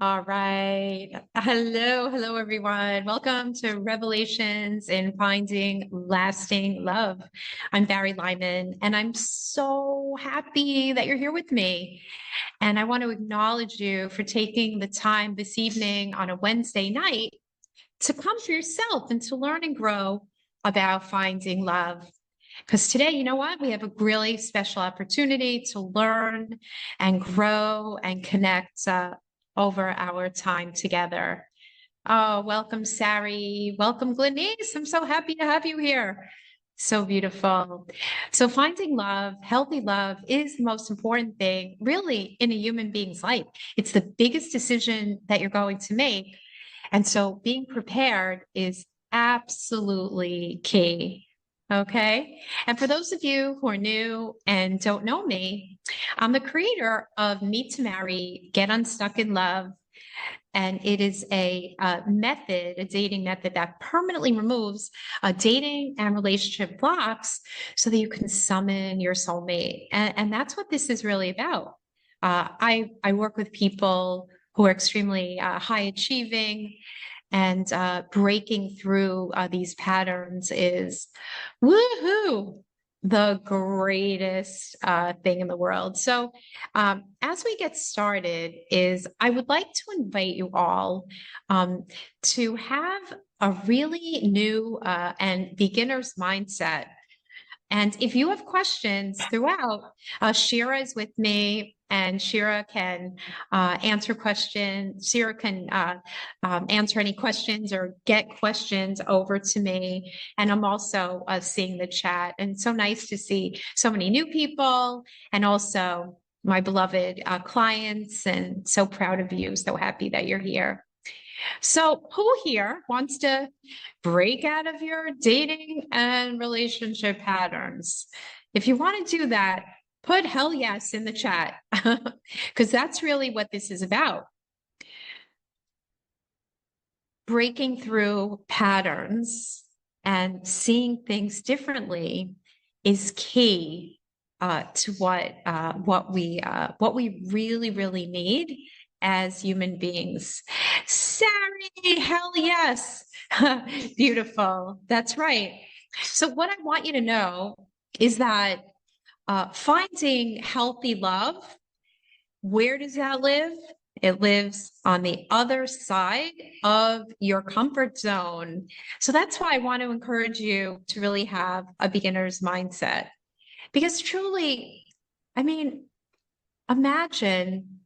All right. Hello, everyone. Welcome to Revelations in Finding Lasting Love. I'm Bari Lyman, and I'm so happy that you're here with me. And I want to acknowledge you for taking the time this evening on a Wednesday night to come for yourself and to learn and grow about finding love. Because today, you know what? We have a really special opportunity to learn and grow and connect over our time together. Oh, welcome, Sari. Welcome, Glenise. I'm so happy to have you here. So beautiful. So finding love, healthy love is the most important thing really in a human being's life. It's the biggest decision that you're going to make. And so being prepared is absolutely key. Okay. And for those of you who are new and don't know me, I'm the creator of Meet to Marry, Get Unstuck in Love. And it is a method, a dating method that permanently removes dating and relationship blocks so that you can summon your soulmate. And that's what this is really about. I work with people who are extremely high achieving, and breaking through these patterns is woohoo, the greatest thing in the world. So as we get started is I would like to invite you all to have a really new and beginner's mindset. And if you have questions throughout, Shira is with me, and Shira can answer questions. Shira can answer any questions or get questions over to me. And I'm also seeing the chat. And it's so nice to see so many new people and also my beloved clients. And so proud of you. So happy that you're here. So who here wants to break out of your dating and relationship patterns? If you want to do that, put hell yes in the chat because that's really what this is about. Breaking through patterns and seeing things differently is key to what we really need as human beings. Sari, hell yes. Beautiful. That's right. So what I want you to know is that finding healthy love, where does that live? It lives on the other side of your comfort zone. So that's why I want to encourage you to really have a beginner's mindset. Because truly, I mean, imagine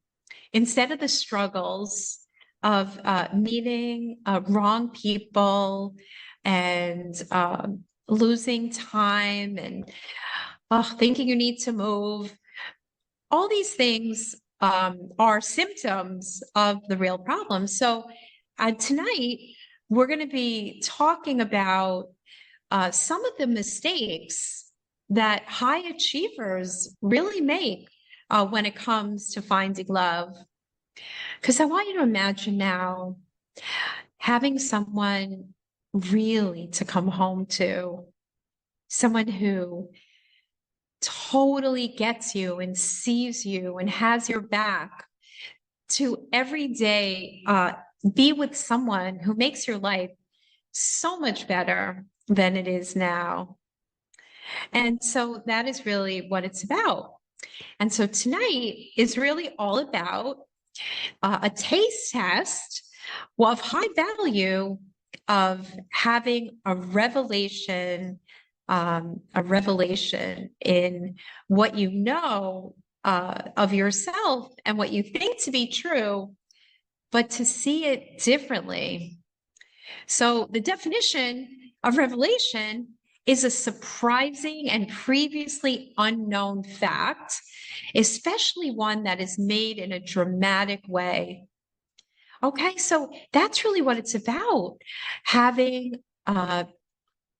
instead of the struggles of meeting wrong people and losing time and thinking you need to move, all these things are symptoms of the real problem. So tonight, we're going to be talking about some of the mistakes that high achievers really make when it comes to finding love. Because I want you to imagine now having someone really to come home to, someone who totally gets you and sees you and has your back, to every day be with someone who makes your life so much better than it is now. And so that is really what it's about. And so tonight is really all about a taste test of high value of having a revelation in what you know of yourself and what you think to be true, but to see it differently. So the definition of revelation is a surprising and previously unknown fact, especially one that is made in a dramatic way. Okay, so that's really what it's about, having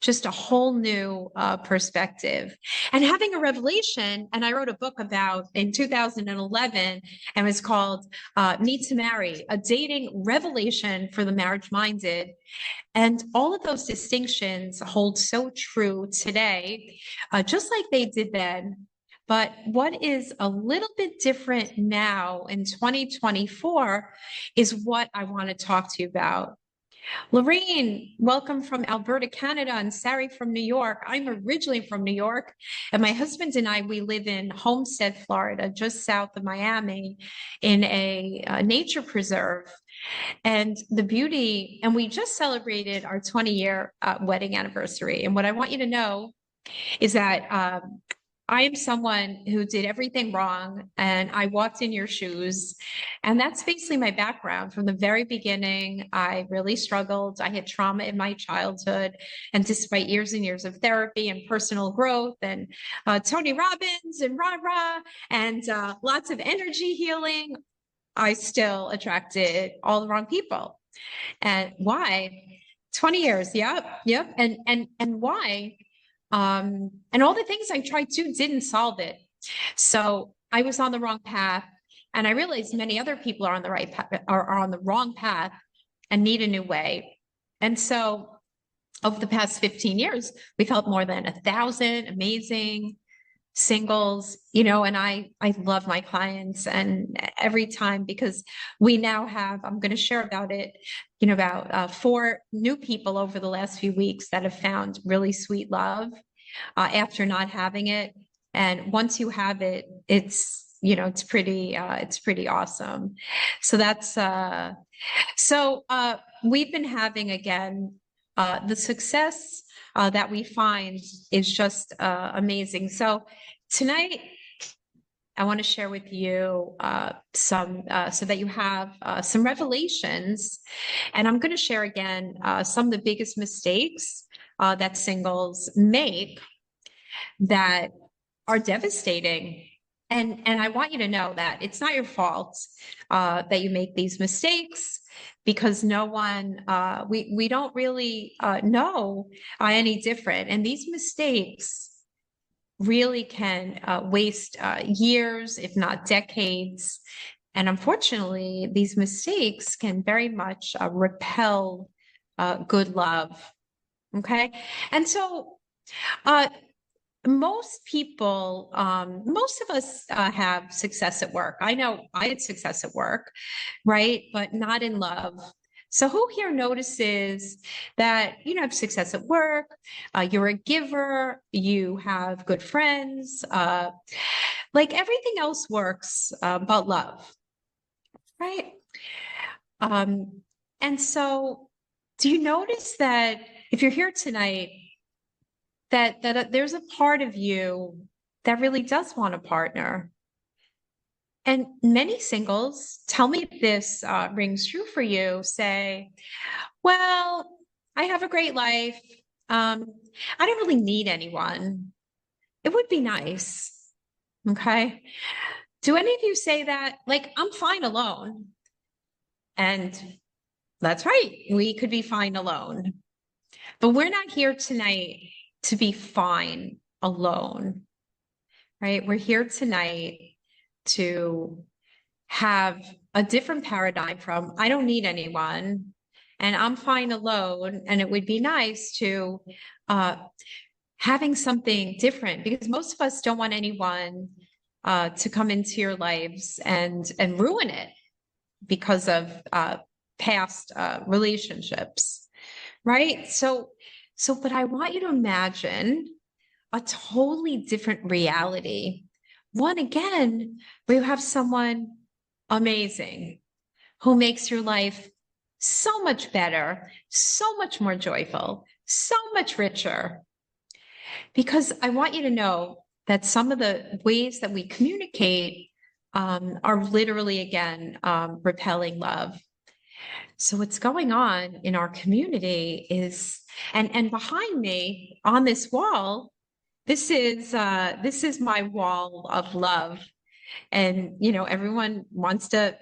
just a whole new perspective and having a revelation. And I wrote a book about in 2011, and it was called Meet to Marry, a dating revelation for the marriage-minded. And all of those distinctions hold so true today, just like they did then. But what is a little bit different now in 2024 is what I want to talk to you about. Lorraine, welcome from Alberta, Canada, and Sari from New York. I'm originally from New York, and my husband and I, we live in Homestead, Florida, just south of Miami, in a nature preserve. And the beauty, and we just celebrated our 20-year wedding anniversary. And what I want you to know is that I am someone who did everything wrong, and I walked in your shoes. And that's basically my background. From the very beginning, I really struggled. I had trauma in my childhood. And despite years and years of therapy and personal growth and Tony Robbins and rah-rah and lots of energy healing, I still attracted all the wrong people. And why? 20 years. Yep. And why? And all the things I tried to didn't solve it. So I was on the wrong path, and I realized many other people are on the right path, are on the wrong path and need a new way. And so over the past 15 years, we've helped more than 1,000 amazing singles, and I love my clients, and every time, because we now have, I'm going to share about it, about 4 new people over the last few weeks that have found really sweet love after not having it. And once you have it, it's pretty awesome. So that's we've been having, again, the success that we find is just amazing. So tonight, I want to share with you some, so that you have some revelations. And I'm going to share again some of the biggest mistakes that singles make that are devastating. And I want you to know that it's not your fault that you make these mistakes, because no one, we don't really know any different. And these mistakes really can waste years, if not decades. And unfortunately, these mistakes can very much repel good love. Okay. And so most people, most of us have success at work. I know I had success at work, right? But not in love. So who here notices that you have success at work, you're a giver, you have good friends, like everything else works but love, right? And so do you notice that if you're here tonight, that there's a part of you that really does want a partner? And many singles, tell me if this rings true for you, say, well, I have a great life. I don't really need anyone. It would be nice. Okay. Do any of you say that? Like, I'm fine alone. And that's right. We could be fine alone. But we're not here tonight to be fine alone, right? We're here tonight to have a different paradigm from I don't need anyone and I'm fine alone. And it would be nice to having something different, because most of us don't want anyone to come into your lives and ruin it because of past relationships, right? So, but I want you to imagine a totally different reality. One, again, where you have someone amazing who makes your life so much better, so much more joyful, so much richer. Because I want you to know that some of the ways that we communicate are literally, again, repelling love. So what's going on in our community is, and behind me on this wall, this is my wall of love. And, everyone wants to,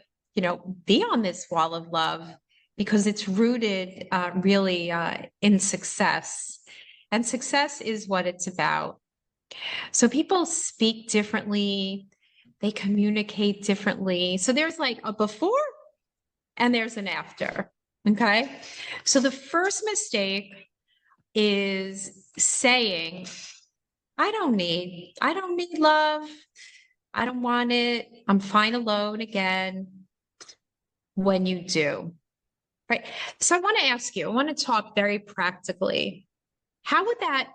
be on this wall of love because it's rooted really in success. And success is what it's about. So people speak differently. They communicate differently. So there's like a before and there's an after. Okay. So the first mistake is saying, I don't need love. I don't want it. I'm fine alone again. When you do, right? So I want to ask you, I want to talk very practically. How would that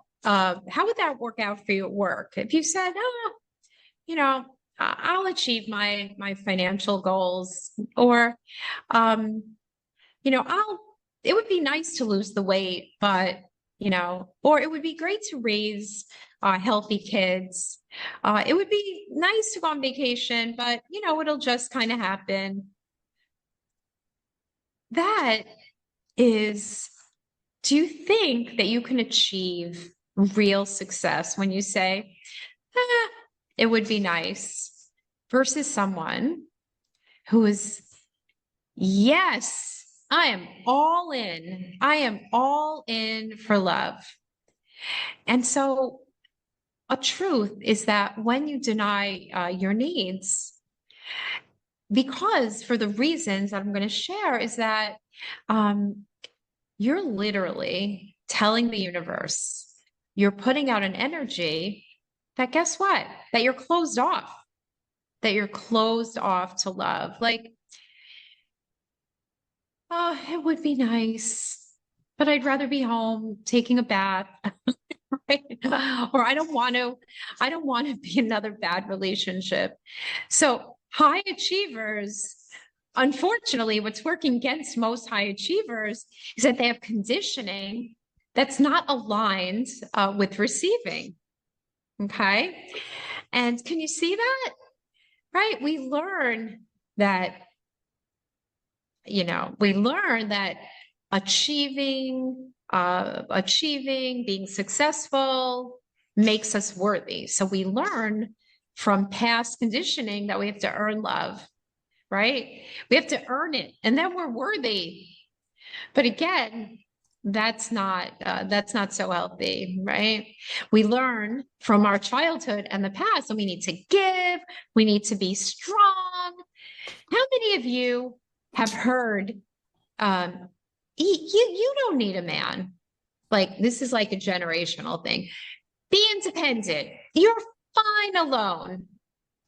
work out for you at work? If you said, oh, you know, I'll achieve my financial goals, or um, it would be nice to lose the weight, but or it would be great to raise healthy kids. It would be nice to go on vacation, but it'll just kind of happen. That is, do you think that you can achieve real success when you say, it would be nice, versus someone who is, yes, I am all in. I am all in for love. And so a truth is that when you deny your needs, because for the reasons that I'm going to share, is that you're literally telling the universe, you're putting out an energy that, guess what? That you're closed off, to love. Like, oh, it would be nice, but I'd rather be home taking a bath. Right? Or I don't want to be another bad relationship. So high achievers, unfortunately, what's working against most high achievers is that they have conditioning that's not aligned with receiving. Okay. And can you see that? Right? We learn that achieving, being successful makes us worthy. So we learn from past conditioning that we have to earn love, right? We have to earn it, and then we're worthy. But again, that's not so healthy, right? We learn from our childhood and the past, and we need to give, we need to be strong. How many of you have heard, you don't need a man? Like, this is like a generational thing. Be independent. You're fine alone.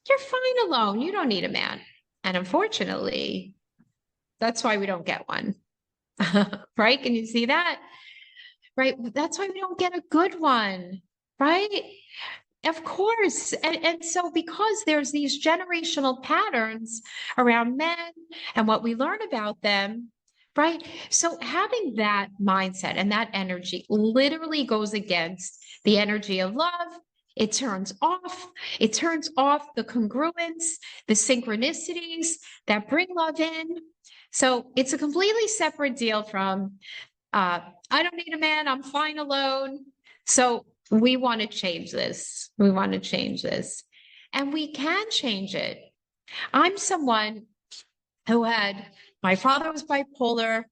You're fine alone. You don't need a man. And unfortunately, that's why we don't get one. Right? Can you see that? Right? That's why we don't get a good one. Right? Of course. And so because there's these generational patterns around men and what we learn about them, right? So having that mindset and that energy literally goes against the energy of love. It turns off the congruence, the synchronicities that bring love in. So it's a completely separate deal from, I don't need a man, I'm fine alone. So we want to change this. We want to change this. And we can change it. I'm someone who my father was bipolar.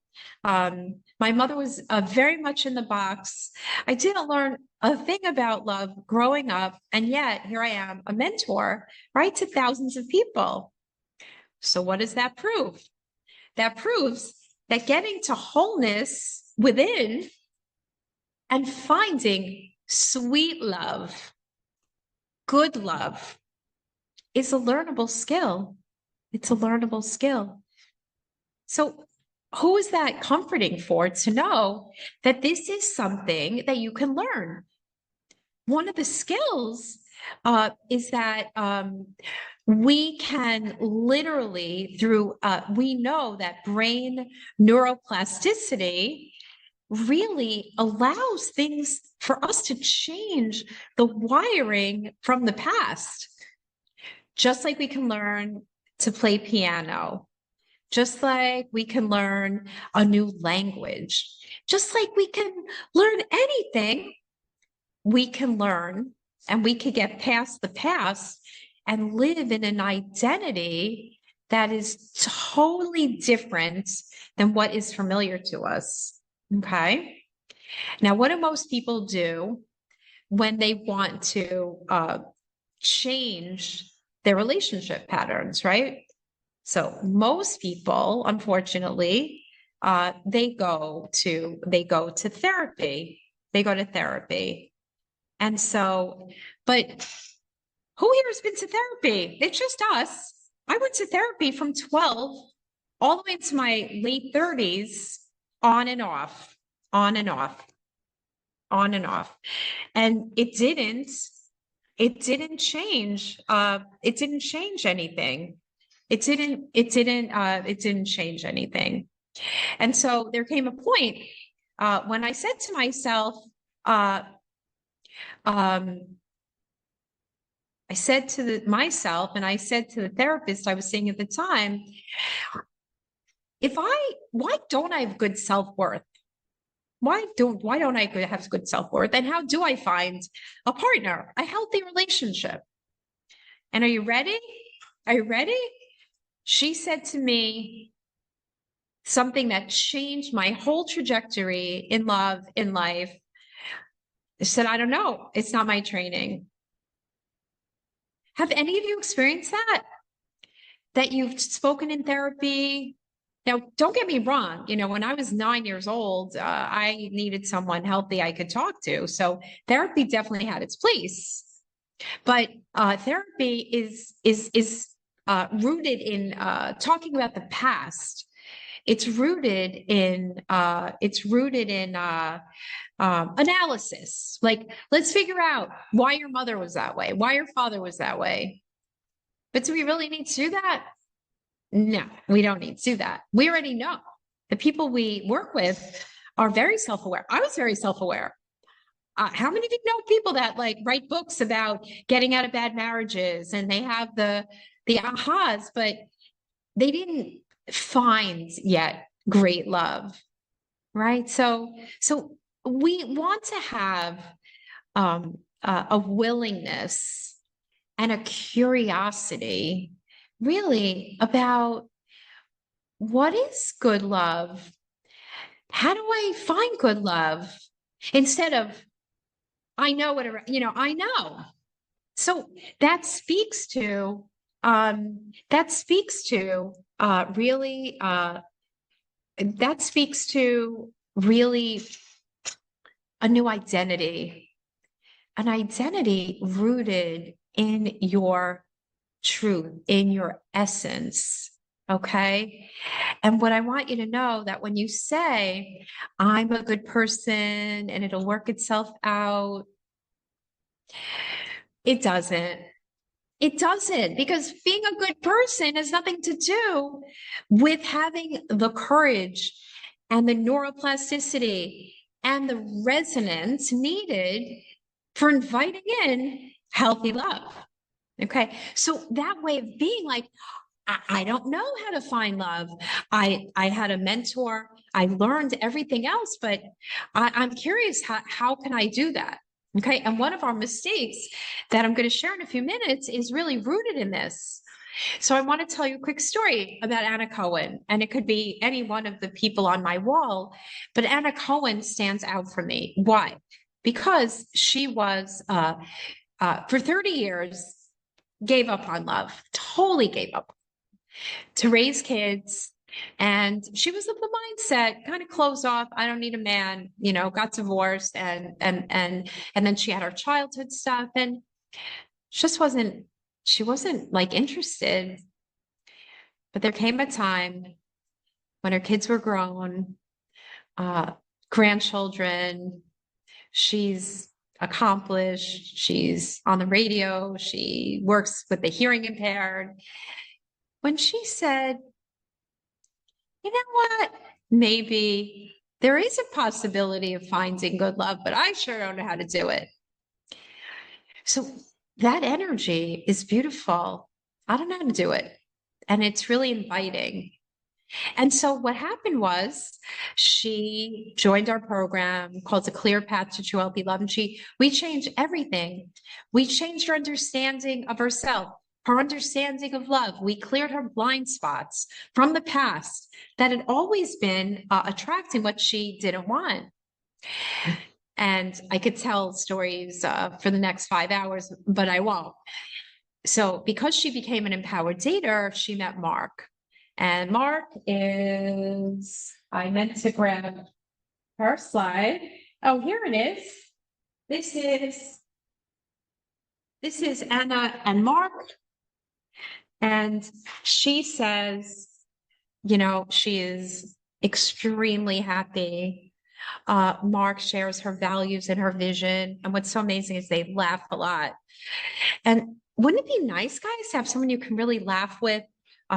My mother was very much in the box. I didn't learn a thing about love growing up. And yet here I am, a mentor, right, to thousands of people. So what does that prove? That proves that getting to wholeness within and finding sweet love, good love, is a learnable skill. It's a learnable skill. So who is that comforting for, to know that this is something that you can learn? One of the skills is that we can literally, we know that brain neuroplasticity really allows things for us to change the wiring from the past. Just like we can learn to play piano, just like we can learn a new language, just like we can learn anything, we can learn and we can get past the past and live in an identity that is totally different than what is familiar to us. Okay. Now, what do most people do when they want to change their relationship patterns, right? So most people, unfortunately, they go to therapy. They go to therapy. And so, but who here has been to therapy? It's just us. I went to therapy from 12 all the way into my late 30s, on and off, on and off, on and off. And it didn't change. It didn't change anything. It didn't change anything. And so there came a point when I said to myself, I said to myself, and I said to the therapist I was seeing at the time, why don't I have good self-worth? Why don't I have good self-worth? And how do I find a partner, a healthy relationship? And are you ready? Are you ready? She said to me something that changed my whole trajectory in love, in life. She said, I don't know. It's not my training. Have any of you experienced that? That you've spoken in therapy? Now, don't get me wrong. You know, when I was 9 years old, I needed someone healthy I could talk to. So therapy definitely had its place. But therapy is rooted in talking about the past. It's rooted in analysis. Like, let's figure out why your mother was that way, why your father was that way. But do we really need to do that? No, we don't need to do that. We already know. The people we work with are very self-aware. I was very self-aware. How many of you know people that like write books about getting out of bad marriages, and they have the ahas, but they didn't find yet great love, right? So we want to have a willingness and a curiosity really about what is good love? How do I find good love? Instead of, I know what, I know. So that speaks to really a new identity, an identity rooted in your truth, in your essence. Okay. And what I want you to know, that when you say, I'm a good person and it'll work itself out, it doesn't. It doesn't, because being a good person has nothing to do with having the courage and the neuroplasticity and the resonance needed for inviting in healthy love. Okay. So that way of being like, I don't know how to find love. I had a mentor. I learned everything else, but I'm curious, how can I do that? Okay. And one of our mistakes that I'm going to share in a few minutes is really rooted in this. So I want to tell you a quick story about Anna Cohen, and it could be any one of the people on my wall, but Anna Cohen stands out for me. Why? Because she was, for 30 years, gave up on love, totally gave up to raise kids. And she was of the mindset, kind of closed off. I don't need a man, got divorced, and then she had her childhood stuff, and she wasn't like interested. But there came a time when her kids were grown, grandchildren, she's accomplished, she's on the radio, she works with the hearing impaired. When she said, you know what, maybe there is a possibility of finding good love, but I sure don't know how to do it. So that energy is beautiful. I don't know how to do it. And it's really inviting. And so what happened was she joined our program called The Clear Path to True Healthy Love. And we changed everything. We changed her understanding of herself, her understanding of love. We cleared her blind spots from the past that had always been attracting what she didn't want. And I could tell stories for the next 5 hours, but I won't. So because she became an empowered dater, she met Mark. And Mark is, I meant to grab her slide. Oh, here it is. This is This is Anna and Mark, and she says, she is extremely happy. Mark shares her values and her vision. And what's so amazing is they laugh a lot. And wouldn't it be nice, guys, to have someone you can really laugh with,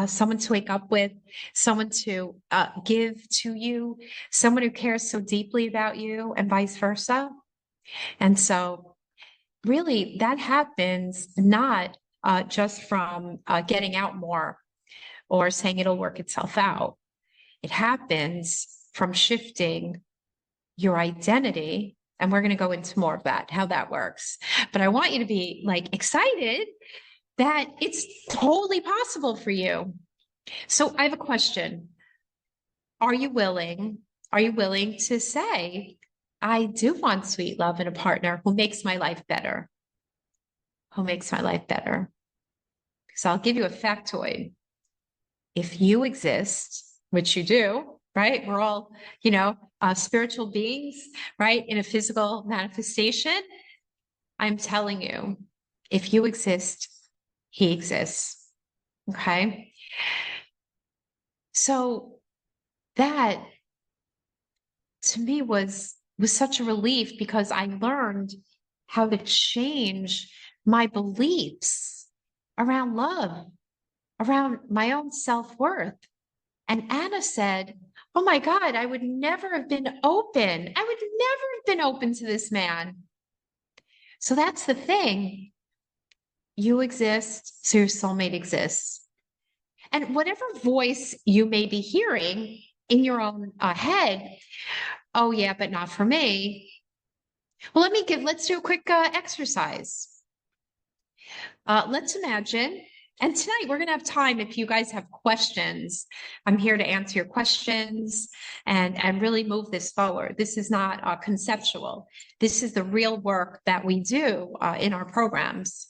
someone to wake up with, someone to give to you, someone who cares so deeply about you, and vice versa? And so, really, that happens not just from getting out more or saying it'll work itself out. It happens from shifting your identity. And we're going to go into more of that, how that works. But I want you to be like excited that it's totally possible for you. So I have a question. Are you willing? Are you willing to say, I do want sweet love in a partner who makes my life better? Who makes my life better? Because I'll give you a factoid. If you exist, which you do, right? We're all, spiritual beings, right? In a physical manifestation. I'm telling you, if you exist, he exists. Okay. So that to me was such a relief because I learned how to change my beliefs around love, around my own self-worth. And Anna said, oh my God, I would never have been open. I would never have been open to this man. So that's the thing. You exist, so your soulmate exists. And whatever voice you may be hearing in your own head, oh yeah, but not for me. Well, let's do a quick exercise. Let's imagine, and tonight we're going to have time if you guys have questions. I'm here to answer your questions and really move this forward. This is not conceptual. This is the real work that we do in our programs.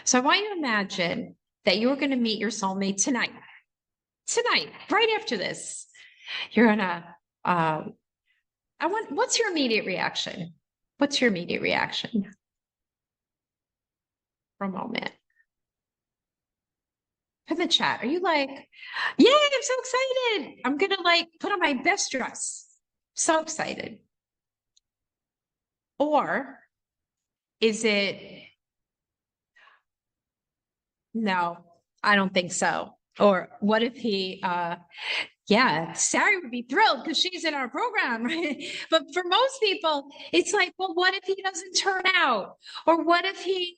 So I want you to imagine that you're going to meet your soulmate tonight, right after this. You're going to, what's your immediate reaction? What's your immediate reaction? For a moment. In the chat, are you like, yeah, I'm so excited. I'm going to put on my best dress. So excited. Or is it, no, I don't think so. Or what if he, yeah, Sari would be thrilled because she's in our program, right? But for most people, it's like, well, what if he doesn't turn out? Or what if he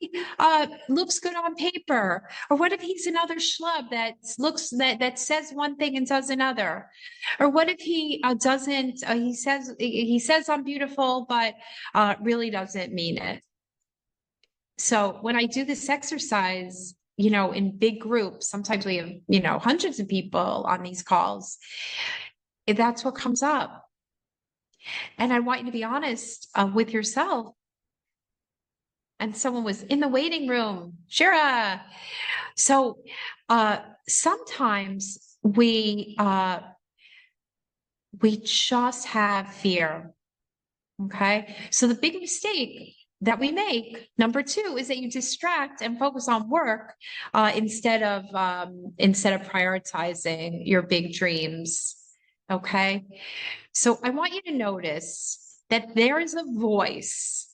looks good on paper? Or what if he's another schlub that says one thing and does another? Or what if he doesn't? He says I'm beautiful, but really doesn't mean it. So when I do this exercise, in big groups, sometimes we have, hundreds of people on these calls. That's what comes up. And I want you to be honest with yourself. And someone was in the waiting room, Shira. So sometimes we just have fear. Okay. So the big mistake that we make, number two, is that you distract and focus on work instead of prioritizing your big dreams. Okay. So I want you to notice that there is a voice,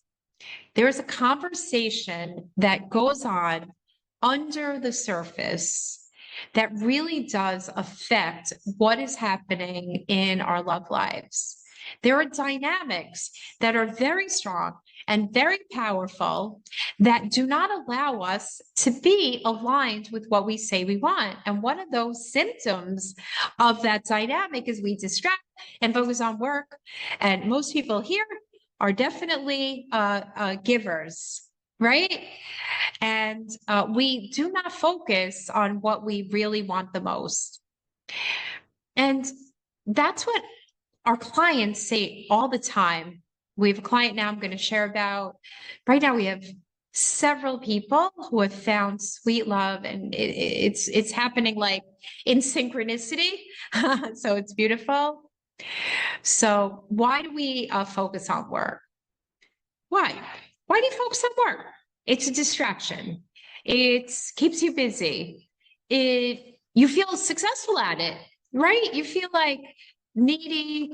there is a conversation that goes on under the surface that really does affect what is happening in our love lives. There are dynamics that are very strong and very powerful that do not allow us to be aligned with what we say we want. And one of those symptoms of that dynamic is we distract and focus on work. And most people here are definitely givers, right? And we do not focus on what we really want the most. And that's what our clients say all the time. We have a client now I'm going to share about. Right now we have several people who have found sweet love, and it's happening like in synchronicity. So it's beautiful. So why do we focus on work? Why? Why do you focus on work? It's a distraction. It keeps you busy. You feel successful at it, right? You feel like needy,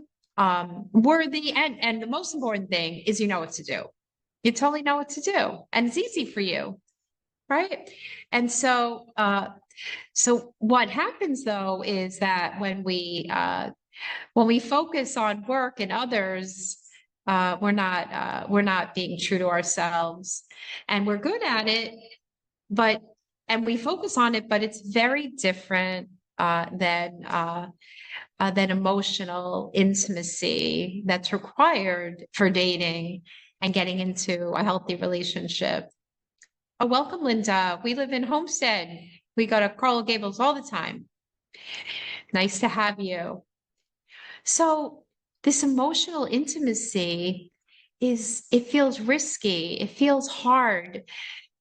worthy, and the most important thing is you know what to do. You totally know what to do, and it's easy for you, right? And so what happens though is that when we focus on work and others, we're not being true to ourselves, and we're good at it, but and we focus on it, but it's very different than emotional intimacy that's required for dating and getting into a healthy relationship. Oh, welcome, Linda. We live in Homestead. We go to Coral Gables all the time. Nice to have you. So this emotional intimacy it feels risky. It feels hard.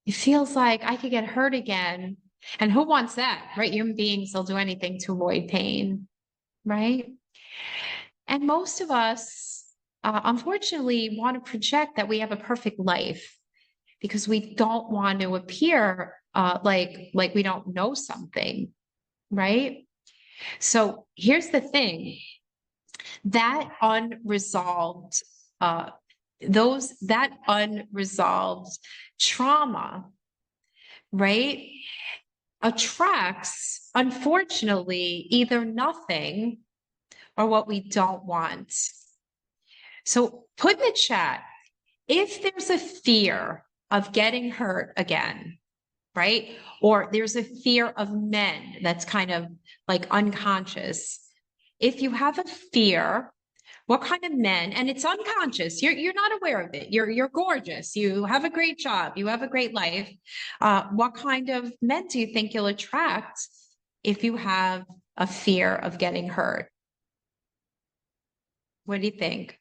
It feels like I could get hurt again. And who wants that, right? Human beings will do anything to avoid pain, right? And most of us, unfortunately, want to project that we have a perfect life because we don't want to appear like we don't know something, right? So here's the thing. That unresolved that unresolved trauma, right, attracts, unfortunately, either nothing or what we don't want. So put in the chat, if there's a fear of getting hurt again, right? Or there's a fear of men that's kind of like unconscious. If you have a fear, what kind of men, and it's unconscious, you're not aware of it. You're gorgeous. You have a great job. You have a great life. What kind of men do you think you'll attract if you have a fear of getting hurt? What do you think?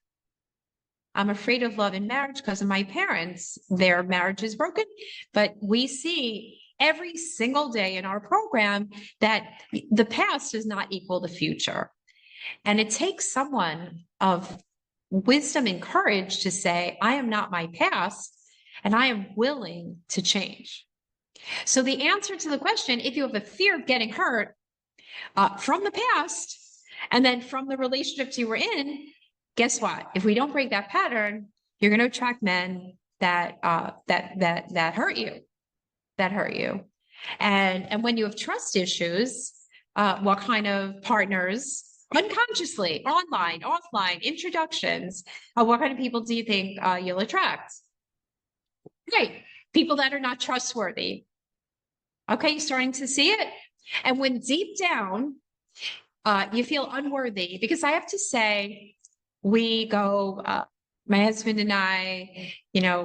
I'm afraid of love and marriage because of my parents. Their marriage is broken, but we see every single day in our program that the past does not equal the future. And it takes someone of wisdom and courage to say, I am not my past, and I am willing to change. So the answer to the question, if you have a fear of getting hurt from the past, and then from the relationships you were in, guess what? If we don't break that pattern, you're going to attract men that hurt you, And when you have trust issues, what kind of partners, unconsciously, online, offline, introductions, what kind of people do you think you'll attract? Right, people that are not trustworthy. Okay, you're starting to see it? And when deep down, you feel unworthy, because I have to say, we go, my husband and I,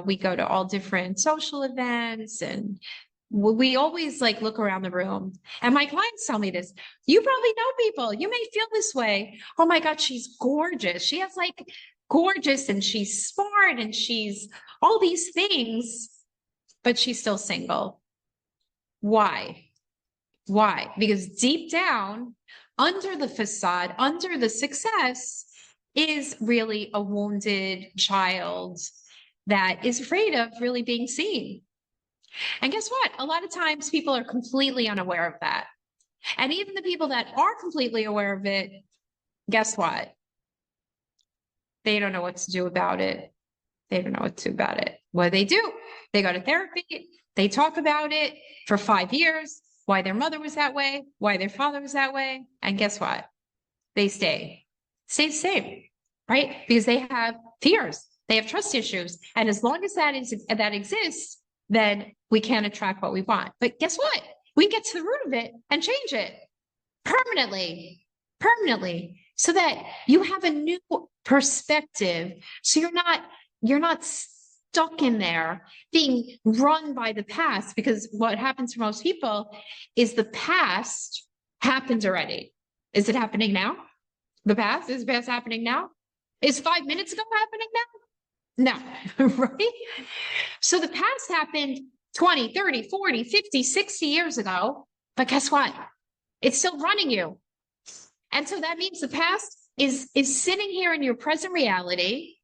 we go to all different social events, and we always like look around the room, and my clients tell me this. You probably know people. You may feel this way. Oh my God, she's gorgeous. She has like gorgeous, and she's smart, and she's all these things, but she's still single. Why? Why? Because deep down, under the facade, under the success, is really a wounded child that is afraid of really being seen. And guess what? A lot of times people are completely unaware of that. And even the people that are completely aware of it, guess what? They don't know what to do about it. They don't know what to do about it. What do? They go to therapy. They talk about it for 5 years, why their mother was that way, why their father was that way. And guess what? They stay the same, right? Because they have fears. They have trust issues. And as long as that exists, then we can't attract what we want. But guess what? We get to the root of it and change it permanently, so that you have a new perspective. So you're not stuck in there being run by the past, because what happens for most people is the past happened already. Is it happening now? The past? Is the past happening now? Is 5 minutes ago happening now? No, right? So the past happened 20, 30, 40, 50, 60 years ago, but guess what? It's still running you. And so that means the past is sitting here in your present reality,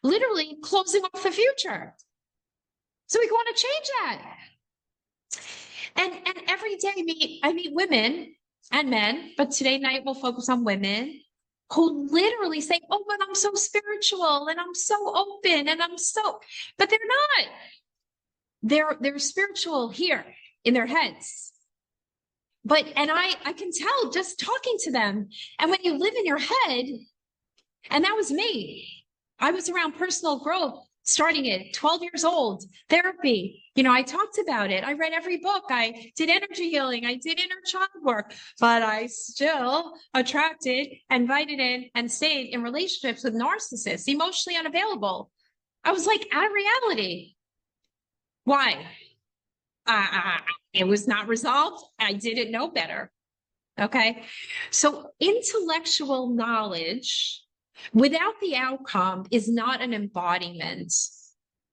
literally closing off the future. So we want to change that. And every day I meet women and men, but today night we'll focus on women who literally say, "Oh, but I'm so spiritual and I'm so open and I'm so," but they're not. They're spiritual here in their heads. But and I can tell just talking to them. And when you live in your head, and that was me. I was around personal growth starting at 12 years old, therapy. I talked about it. I read every book. I did energy healing. I did inner child work, but I still attracted, invited in, and stayed in relationships with narcissists, emotionally unavailable. I was like out of reality. Why? It was not resolved. I didn't know better. Okay. So intellectual knowledge without the outcome is not an embodiment.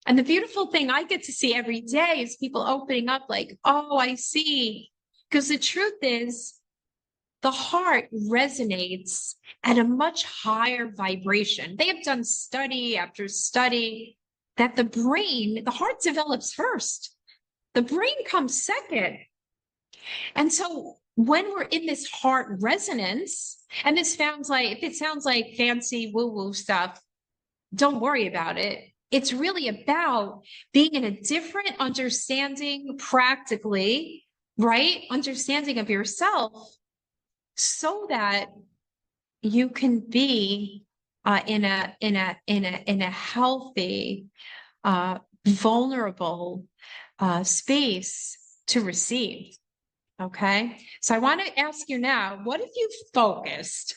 And the beautiful thing I get to see every day is people opening up like, "Oh, I see." Because the truth is, the heart resonates at a much higher vibration. They have done study after study that the heart develops first. The brain comes second. And so when we're in this heart resonance, and if it sounds like fancy woo-woo stuff, don't worry about it. It's really about being in a different understanding, practically, right? Understanding of yourself so that you can be in a healthy, vulnerable space to receive. Okay. So I want to ask you now, what if you focused?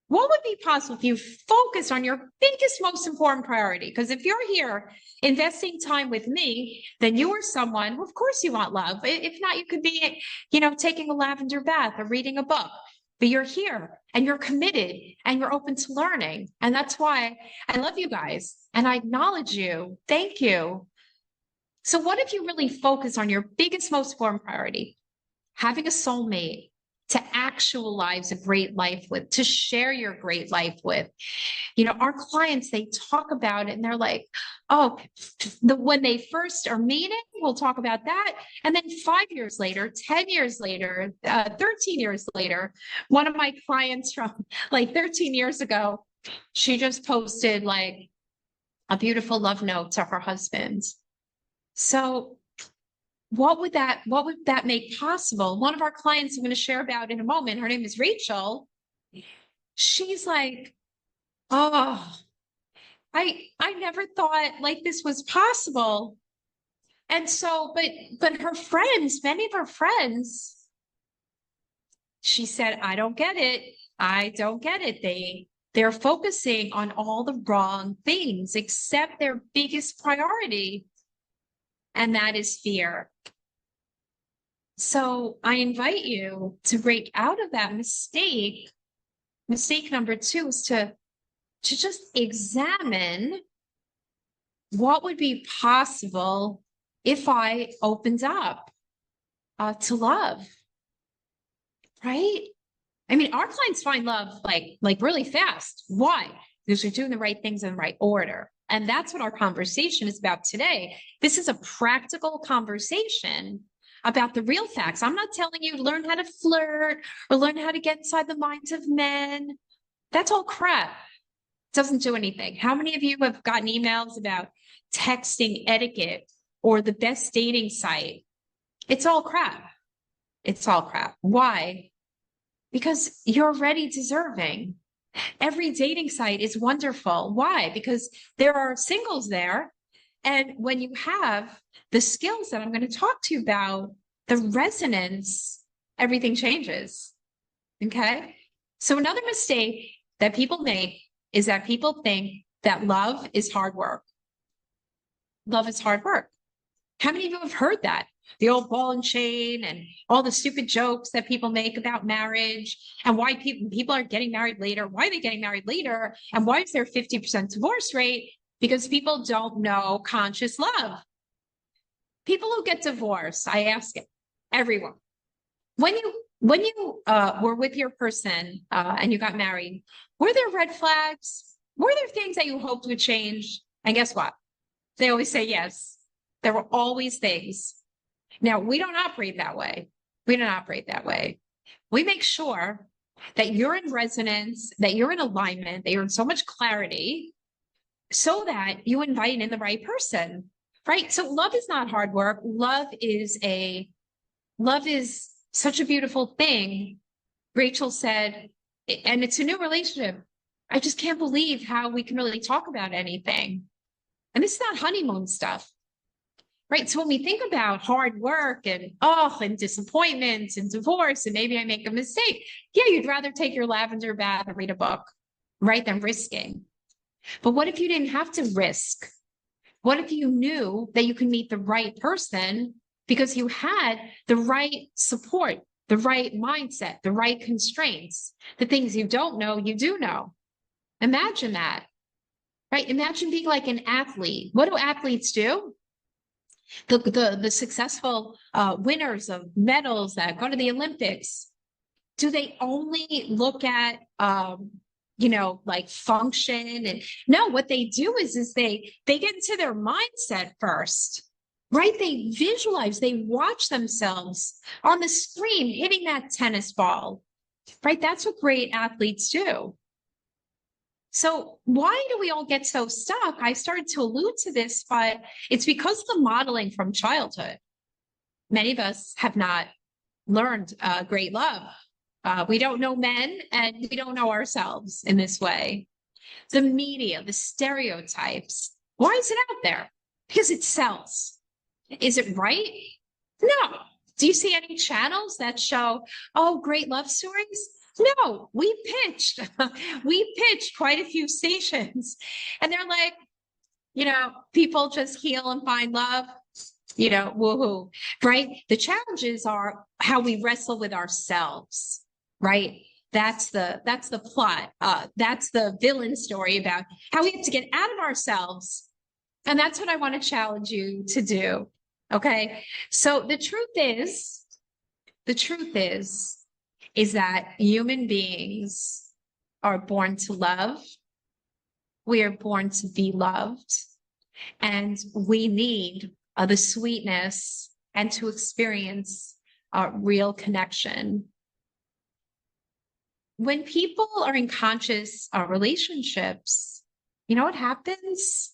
What would be possible if you focused on your biggest, most important priority? Because if you're here investing time with me, then you are someone who, of course, you want love. If not, you could be, taking a lavender bath or reading a book. But you're here and you're committed and you're open to learning. And that's why I love you guys and I acknowledge you. Thank you. So what if you really focus on your biggest, most important priority? Having a soulmate to actualize a great life with, to share your great life with. Our clients, they talk about it and they're like, "Oh, when they first are meeting, we'll talk about that." And then 5 years later, 10 years later, 13 years later, one of my clients from like 13 years ago, she just posted like a beautiful love note to her husband. So what would that make possible? One of our clients I'm going to share about in a moment, her name is Rachel. She's like, "Oh, I never thought like this was possible." And so, but her friends, many of her friends, she said, "I don't get it. I don't get it. They're focusing on all the wrong things except their biggest priority, and that is fear." So I invite you to break out of that mistake. Mistake number 2 is to just examine what would be possible if I opened up to love, right? I mean, our clients find love like really fast. Why? Because we're doing the right things in the right order. And that's what our conversation is about today. This is a practical conversation about the real facts. I'm not telling you to learn how to flirt or learn how to get inside the minds of men. That's all crap. It doesn't do anything. How many of you have gotten emails about texting etiquette or the best dating site? It's all crap. It's all crap. Why? Because you're already deserving. Every dating site is wonderful. Why? Because there are singles there. And when you have the skills that I'm going to talk to you about, the resonance, everything changes. Okay. So another mistake that people make is that people think that love is hard work. Love is hard work. How many of you have heard that? The old ball and chain and all the stupid jokes that people make about marriage and why people are getting married later. Why are they getting married later? And why is there a 50% divorce rate? Because people don't know conscious love. People who get divorced, I ask everyone, when you were with your person and you got married, were there red flags? Were there things that you hoped would change? And guess what? They always say yes. There were always things. Now, we don't operate that way. We don't operate that way. We make sure that you're in resonance, that you're in alignment, that you're in so much clarity so that you invite in the right person, right? So love is not hard work. Love is such a beautiful thing. Rachel said, and it's a new relationship. I just can't believe how we can really talk about anything. And it's not honeymoon stuff, right? So when we think about hard work and disappointments and divorce, and maybe I make a mistake, yeah, you'd rather take your lavender bath and read a book, right, than risking. But what if you didn't have to risk? What if you knew that you could meet the right person because you had the right support, the right mindset, the right constraints, the things you don't know, you do know. Imagine that, right? Imagine being like an athlete. What do athletes do? The successful winners of medals that go to the Olympics, do they only look at like function? And no, what they do is they get into their mindset first, right? They visualize, they watch themselves on the screen hitting that tennis ball, right? That's what great athletes do. So why do we all get so stuck? I started to allude to this, but it's because of the modeling from childhood. Many of us have not learned great love. We don't know men and we don't know ourselves in this way. The media, the stereotypes, why is it out there? Because it sells. Is it right? No. Do you see any channels that show, great love stories? No, we pitched quite a few stations and they're like, people just heal and find love, woohoo, right? The challenges are how we wrestle with ourselves, right? That's the plot. That's the villain story about how we have to get out of ourselves. And that's what I want to challenge you to do. Okay. So the truth is that human beings are born to love. We are born to be loved. And we need the sweetness and to experience real connection. When people are in conscious relationships, you know what happens?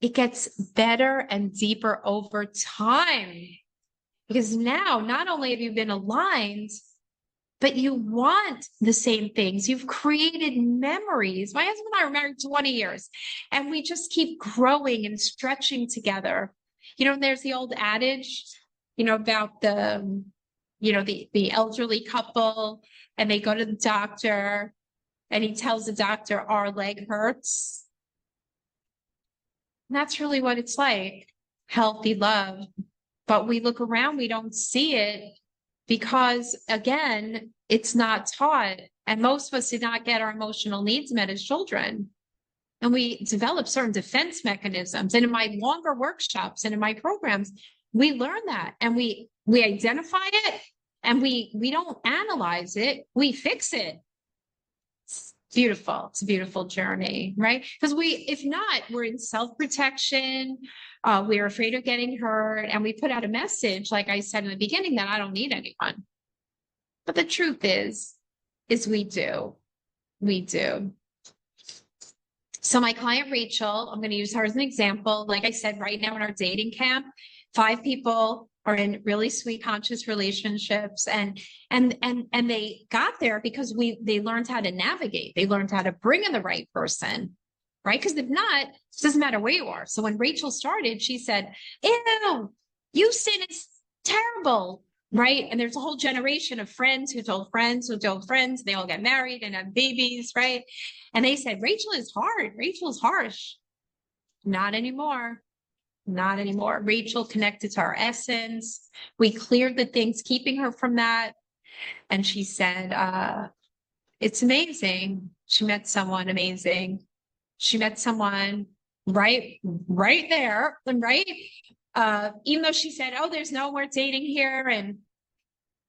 It gets better and deeper over time. Because now, not only have you been aligned, but you want the same things. You've created memories. My husband and I were married 20 years, and we just keep growing and stretching together. There's the old adage, about the elderly couple, and they go to the doctor, and he tells the doctor, our leg hurts. And that's really what it's like, healthy love. But we look around, we don't see it. Because again, it's not taught. And most of us did not get our emotional needs met as children. And we develop certain defense mechanisms. And in my longer workshops and in my programs, we learn that and we identify it and we don't analyze it. We fix it. It's beautiful. It's a beautiful journey, right? Because if not, we're in self-protection. We're afraid of getting hurt. And we put out a message, like I said in the beginning, that I don't need anyone. But the truth is we do. We do. So my client, Rachel, I'm going to use her as an example. Like I said, right now in our dating camp, 5 people are in really sweet, conscious relationships. And they got there because they learned how to navigate. They learned how to bring in the right person. Right? Because if not, it doesn't matter where you are. So when Rachel started, she said, ew, Houston is terrible. Right? And there's a whole generation of friends who told friends who told friends. They all get married and have babies. Right? And they said, Rachel is hard. Rachel is harsh. Not anymore. Not anymore. Rachel connected to our essence. We cleared the things keeping her from that. And she said, it's amazing. She met someone amazing. She met someone right there, right? Even though she said, there's no more dating here.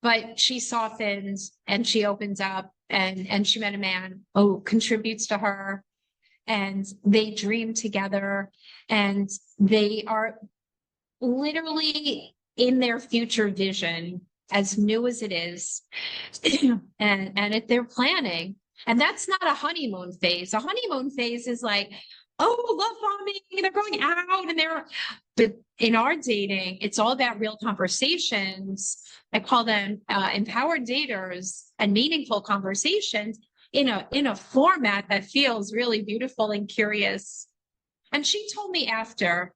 But she softens and she opens up and she met a man who contributes to her and they dream together and they are literally in their future vision, as new as it is, and if they're planning, and that's not a honeymoon phase. A honeymoon phase is like, oh, love bombing, they're going out and but in our dating, it's all about real conversations. I call them empowered daters and meaningful conversations in a format that feels really beautiful and curious. And she told me after,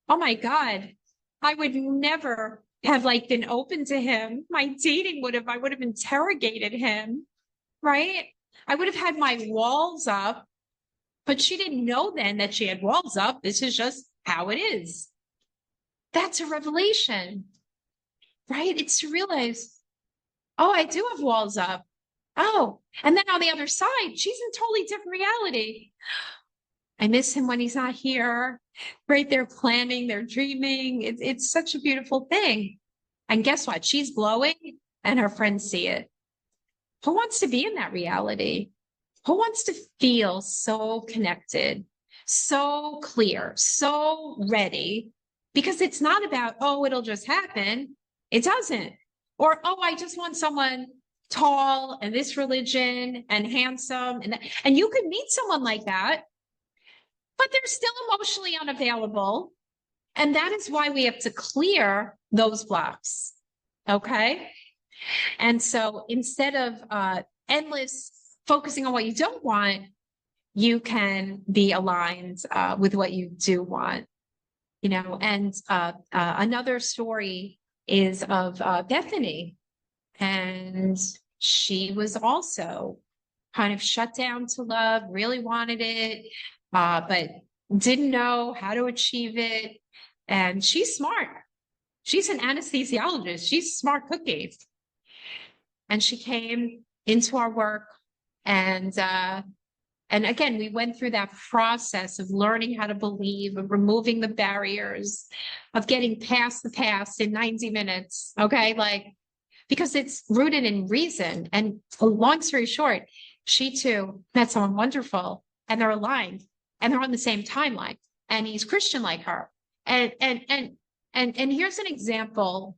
oh my God, I would never have like been open to him. My dating I would have interrogated him, right? I would have had my walls up, but she didn't know then that she had walls up. This is just how it is. That's a revelation, right? It's to realize, oh, I do have walls up. Oh, and then on the other side, she's in totally different reality. I miss him when he's not here, right? They're planning, they're dreaming. It's such a beautiful thing. And guess what? She's glowing and her friends see it. Who wants to be in that reality? Who wants to feel so connected, so clear, so ready? Because it's not about, oh, it'll just happen. It doesn't. Or, oh, I just want someone tall and this religion and handsome. And you could meet someone like that, but they're still emotionally unavailable. And that is why we have to clear those blocks. Okay. And so instead of endless focusing on what you don't want, you can be aligned with what you do want. And another story is of Bethany. And she was also kind of shut down to love, really wanted it, but didn't know how to achieve it. And she's smart. She's an anesthesiologist. She's smart cookie. And she came into our work, and again, we went through that process of learning how to believe, of removing the barriers, of getting past the past in 90 minutes. Okay. Because it's rooted in reason. And long story short, she too met someone wonderful, and they're aligned, and they're on the same timeline, and he's Christian like her. And here's an example.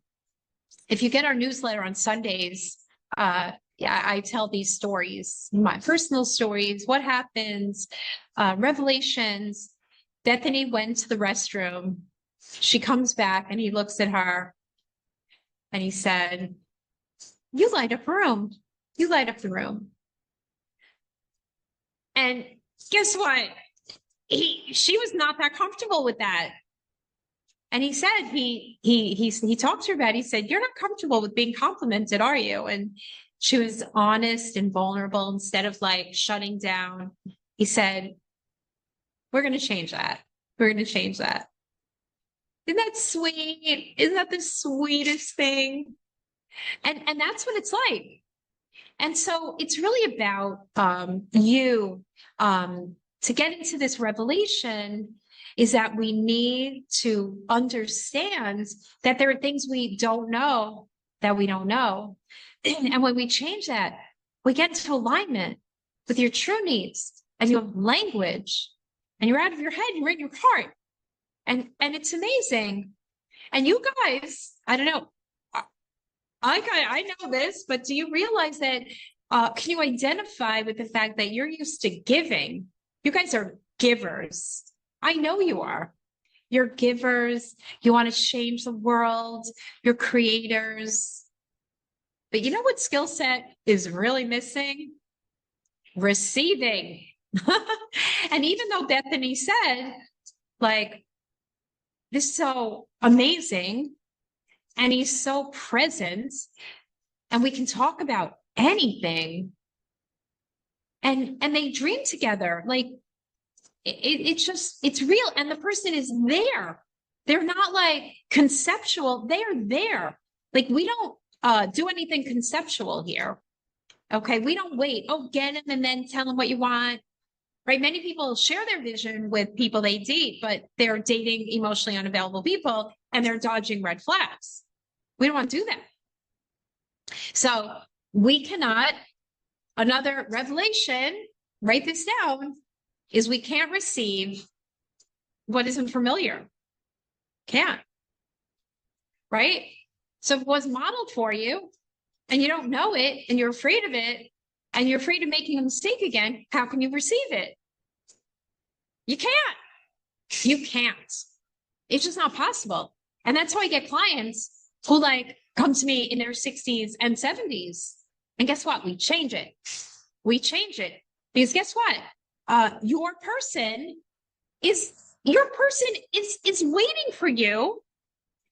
If you get our newsletter on Sundays, I tell these stories, my personal stories, what happens, revelations. Bethany went to the restroom. She comes back and he looks at her and he said, "You light up a room. You light up the room." And guess what? She was not that comfortable with that. And he said, he talked to her about it. He said, "You're not comfortable with being complimented, are you?" And she was honest and vulnerable. Instead of like shutting down, he said, "We're going to change that. We're going to change that." Isn't that sweet? Isn't that the sweetest thing? And that's what it's like. And so it's really about you to get into this revelation is that we need to understand that there are things we don't know that we don't know. And when we change that, we get into alignment with your true needs, and you have language, and you're out of your head, you're in your heart. And it's amazing. And you guys, I don't know, I know this, but do you realize that, can you identify with the fact that you're used to giving? You guys are givers. I know you are. You're givers. You want to change the world. You're creators. But you know what skill set is really missing? Receiving. And even though Bethany said, like, this is so amazing, and he's so present, and we can talk about anything, and they dream together, like it's real, and the person is there. They're not like conceptual, they're there. Like, we don't do anything conceptual here. Okay, we don't wait, oh, get him and then tell him what you want, right? Many people share their vision with people they date, but they're dating emotionally unavailable people, and they're dodging red flags. We don't want to do that. So we cannot, another revelation, write this down, is we can't receive what isn't familiar. Can't. right? So if it was modeled for you and you don't know it and you're afraid of it and you're afraid of making a mistake again, how can you receive it? You can't. You can't. It's just not possible. And that's how I get clients who like come to me in their 60s and 70s. And guess what? We change it. We change it. Because guess what? Your person is waiting for you,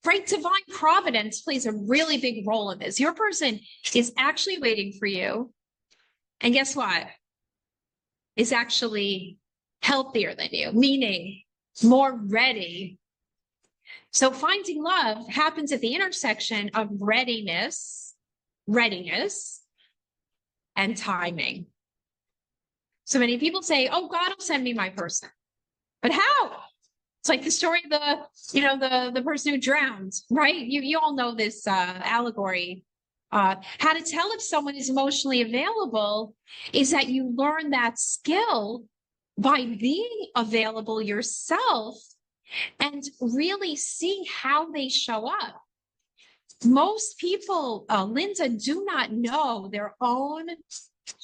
right? Divine providence plays a really big role in this. Your person is actually waiting for you. And guess what? Is actually healthier than you, meaning more ready. So finding love happens at the intersection of readiness, and timing. So many people say, oh, God will send me my person. But how? It's like the story of the person who drowned, right? You all know this allegory. How to tell if someone is emotionally available is that you learn that skill by being available yourself and really seeing how they show up. Most people, Linda, do not know their own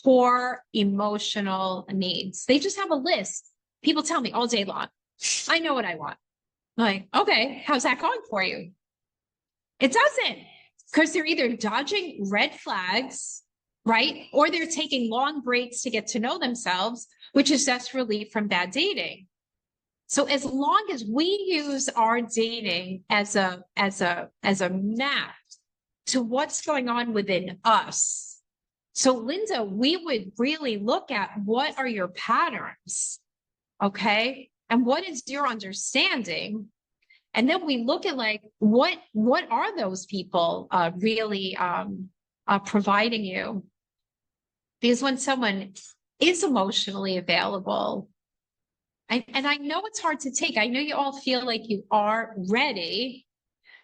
core emotional needs. They just have a list. People tell me all day long, I know what I want. I'm like, okay, how's that going for you? It doesn't, because they're either dodging red flags, right? Or they're taking long breaks to get to know themselves, which is just relief from bad dating. So as long as we use our dating as a map to what's going on within us. So Linda, we would really look at what are your patterns, okay? And what is your understanding? And then we look at like, what are those people really providing you? Because when someone is emotionally available, and I know it's hard to take. I know you all feel like you are ready,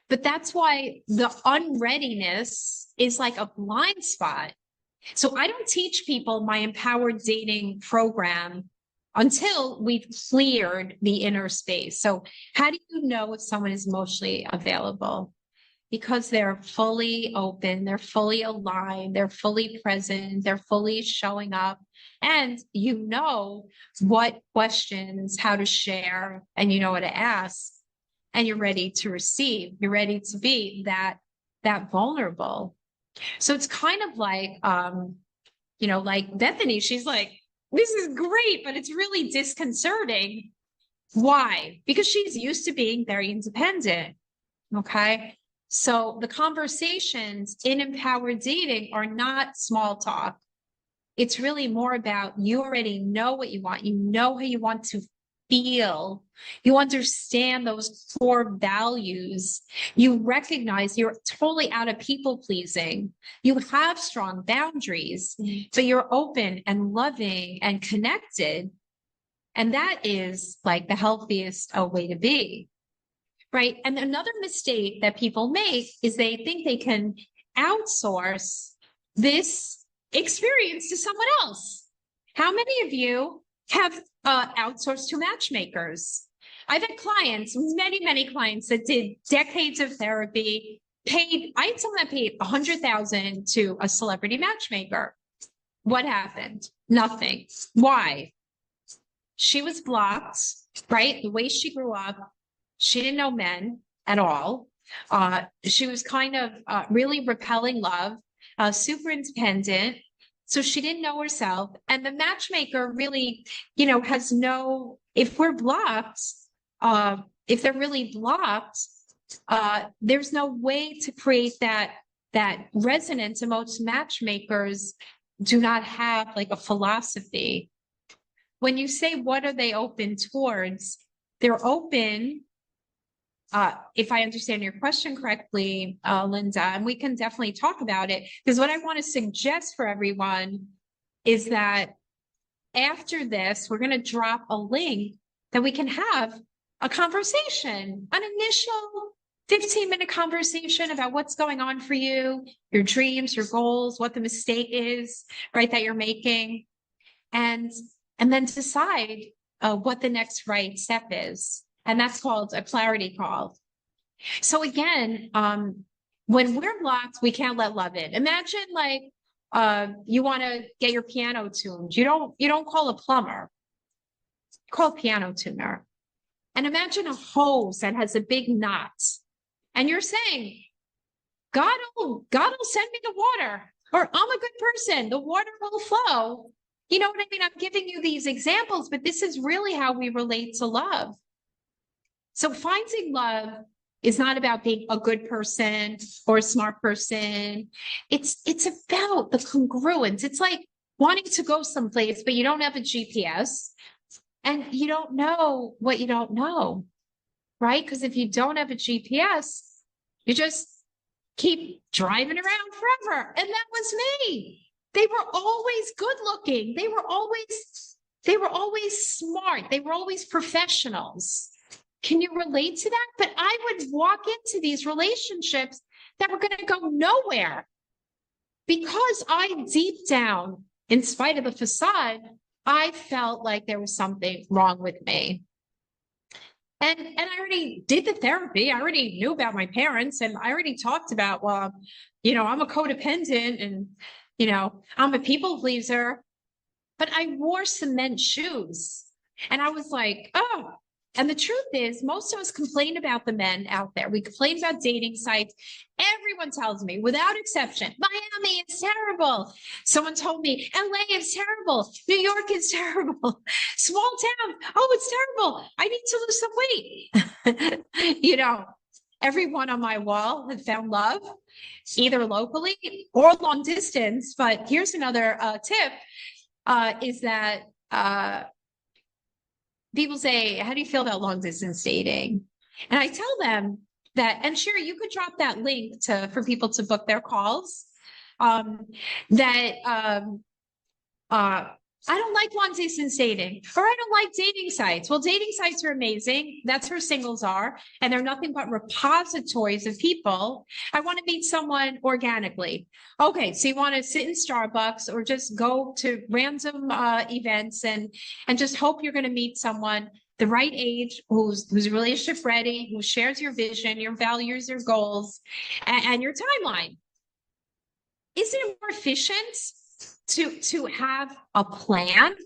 but that's why the unreadiness is like a blind spot. So I don't teach people my empowered dating program until we've cleared the inner space. So how do you know if someone is emotionally available? Because they're fully open, they're fully aligned, they're fully present, they're fully showing up, and you know what questions, how to share, and you know what to ask, and you're ready to receive. You're ready to be that vulnerable. So it's kind of like, like Bethany, she's like, this is great, but it's really disconcerting. Why? Because she's used to being very independent. Okay. So the conversations in empowered dating are not small talk. It's really more about you already know what you want. You know how you want to feel. You understand those core values. You recognize you're totally out of people pleasing. You have strong boundaries, but you're open and loving and connected. And that is like the healthiest way to be. Right. And another mistake that people make is they think they can outsource this experience to someone else. How many of you have outsourced to matchmakers? I've had clients, many clients that did decades of therapy, I had someone that paid $100,000 to a celebrity matchmaker. What happened? Nothing. Why? She was blocked, right? The way she grew up, she didn't know men at all. She was kind of really repelling love, super independent. So she didn't know herself. And the matchmaker really, has if we're blocked, if they're really blocked, there's no way to create that resonance. And most matchmakers do not have like a philosophy. When you say, what are they open towards? They're open, if I understand your question correctly, Linda, and we can definitely talk about it, because what I want to suggest for everyone is that after this, we're going to drop a link that we can have a conversation, an initial 15-minute conversation about what's going on for you, your dreams, your goals, what the mistake is, right, that you're making, and then decide what the next right step is. And that's called a clarity call. So again, when we're locked, we can't let love in. Imagine like you want to get your piano tuned. You don't call a plumber, you call a piano tuner. And imagine a hose that has a big knot. And you're saying, God will send me the water, or I'm a good person. The water will flow. You know what I mean? I'm giving you these examples, but this is really how we relate to love. So finding love is not about being a good person or a smart person. It's about the congruence. It's like wanting to go someplace, but you don't have a GPS and you don't know what you don't know, right? Because if you don't have a GPS, you just keep driving around forever. And that was me. They were always good looking. They were always smart. They were always professionals. Can you relate to that? But I would walk into these relationships that were going to go nowhere because I deep down, in spite of the facade, I felt like there was something wrong with me. And I already did the therapy. I already knew about my parents and I already talked about, well, I'm a codependent and, I'm a people pleaser, but I wore cement shoes and I was like, oh, and the truth is most of us complain about the men out there. We complain about dating sites. Everyone tells me without exception, Miami is terrible. Someone told me LA is terrible. New York is terrible. Small town. Oh, it's terrible. I need to lose some weight. Everyone on my wall had found love, either locally or long distance. But here's another tip is that people say, how do you feel about long distance dating? And I tell them that, and Sherry, you could drop that link for people to book their calls. I don't like long distance dating, or I don't like dating sites. Well, dating sites are amazing. That's where singles are. And they're nothing but repositories of people. I want to meet someone organically. Okay, so you want to sit in Starbucks or just go to random events and just hope you're going to meet someone the right age, who's relationship ready, who shares your vision, your values, your goals, and your timeline. Isn't it more efficient to have a plan?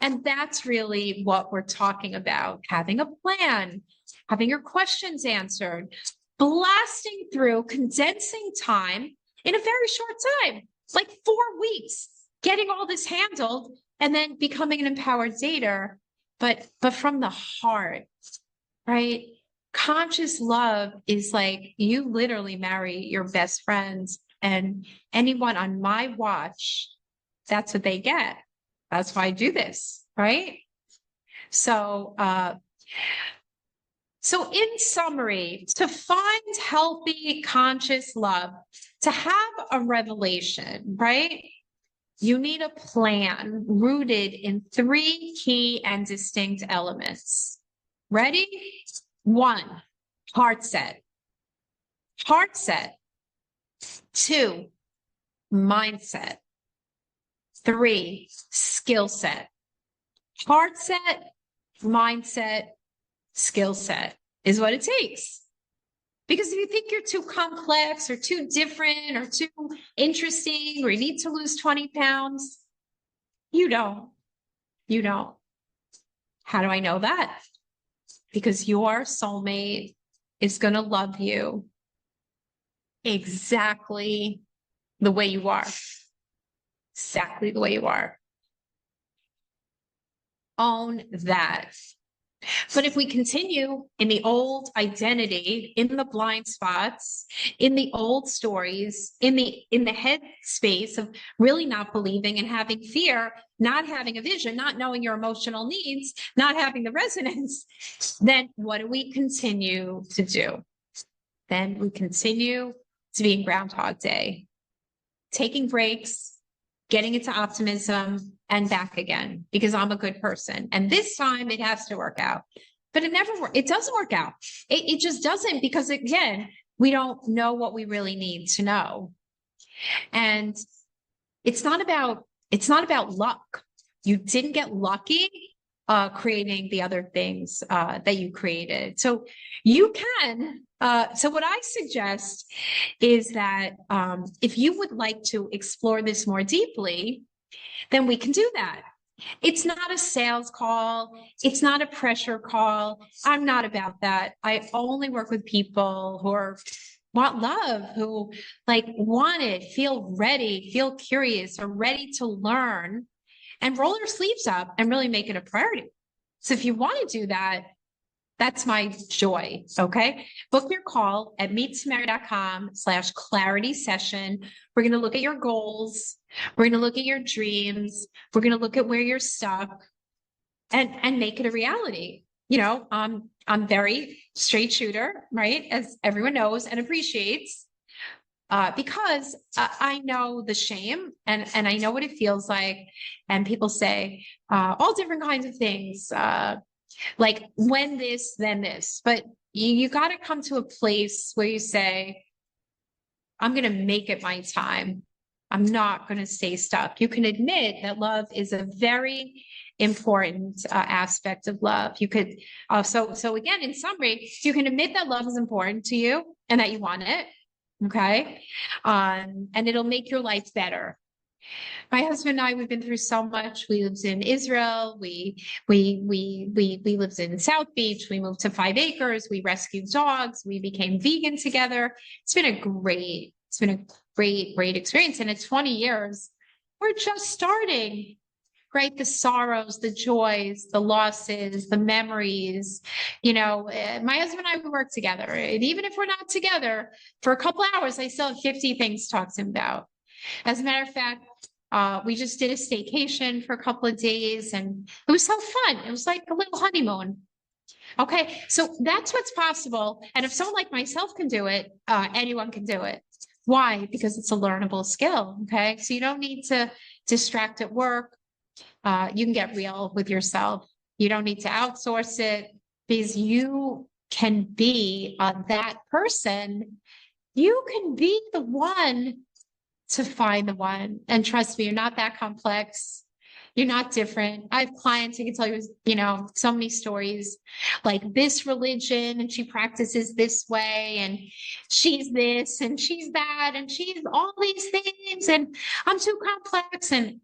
And that's really what we're talking about, having a plan, having your questions answered, blasting through, condensing time in a very short time, like 4 weeks, getting all this handled and then becoming an empowered dater, but from the heart, right? Conscious love is like you literally marry your best friends. And anyone on my watch, that's what they get. That's why I do this, right? So in summary, to find healthy, conscious love, to have a revelation, right? You need a plan rooted in 3 key and distinct elements. Ready? 1, heart set. Heart set. 2, mindset. 3, skill set. Heart set, mindset, skill set is what it takes. Because if you think you're too complex or too different or too interesting or you need to lose 20 pounds, you don't. You don't. How do I know that? Because your soulmate is going to love you exactly the way you are. Exactly the way you are. Own that. But if we continue in the old identity, in the blind spots, in the old stories, in the head space of really not believing and having fear, not having a vision, not knowing your emotional needs, not having the resonance, then what do we continue to do? Then we continue to be in Groundhog Day, taking breaks, getting into optimism, and back again, because I'm a good person. And this time it has to work out. But it doesn't work out. It just doesn't, because again, we don't know what we really need to know. And it's not about luck. You didn't get lucky. creating the other things that you created. So you can. So what I suggest is that if you would like to explore this more deeply, then we can do that. It's not a sales call. It's not a pressure call. I'm not about that. I only work with people who want love, who like want it, feel ready, feel curious, are ready to learn and roll their sleeves up and really make it a priority. So if you want to do that, that's my joy. Okay. Book your call at meettomary.com/clarity session. We're going to look at your goals. We're going to look at your dreams. We're going to look at where you're stuck and make it a reality. You know, I'm very straight shooter, right? As everyone knows and appreciates, because I know the shame and I know what it feels like. And people say all different kinds of things. Like when this, then this. But you got to come to a place where you say, I'm going to make it my time. I'm not going to stay stuck. You can admit that love is a very important aspect of love. You could, so again, in summary, you can admit that love is important to you and that you want it. Okay. And it'll make your life better. My husband and I, we've been through so much. We lived in Israel. We lived in South Beach. We moved to 5 acres. We rescued dogs. We became vegan together. It's been a great experience. And it's 20 years. We're just starting, right? The sorrows, the joys, the losses, the memories. You know, my husband and I, we work together. And even if we're not together for a couple hours, I still have 50 things to talk to him about. As a matter of fact, we just did a staycation for a couple of days and it was so fun. It was like a little honeymoon. Okay, so that's what's possible. And if someone like myself can do it, anyone can do it. Why? Because it's a learnable skill. Okay, so you don't need to distract at work. You can get real with yourself. You don't need to outsource it because you can be that person. You can be the one to find the one. And trust me, you're not that complex. You're not different. I have clients who can tell you, you know, so many stories like this religion and she practices this way and she's this and she's that and she's all these things and I'm too complex and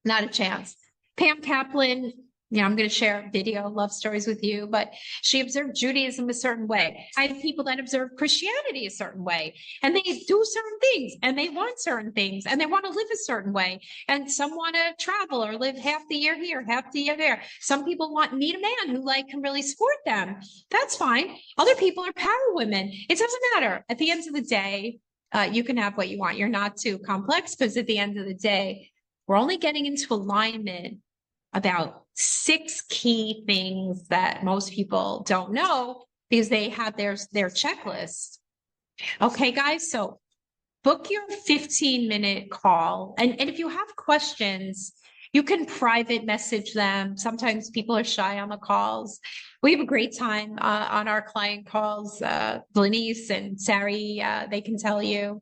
not a chance. Pam Kaplan, you know, I'm going to share video love stories with you, but she observed Judaism a certain way. I have people that observe Christianity a certain way, and they do certain things, and they want certain things, and they want to live a certain way. And some want to travel or live half the year here, half the year there. Some people need a man who like can really support them. That's fine. Other people are power women. It doesn't matter. At the end of the day, you can have what you want. You're not too complex because at the end of the day, we're only getting into alignment about 6 key things that most people don't know because they have their checklist. Okay, guys, so book your 15-minute call. And if you have questions, you can private message them. Sometimes people are shy on the calls. We have a great time on our client calls. Lenice and Sari, they can tell you.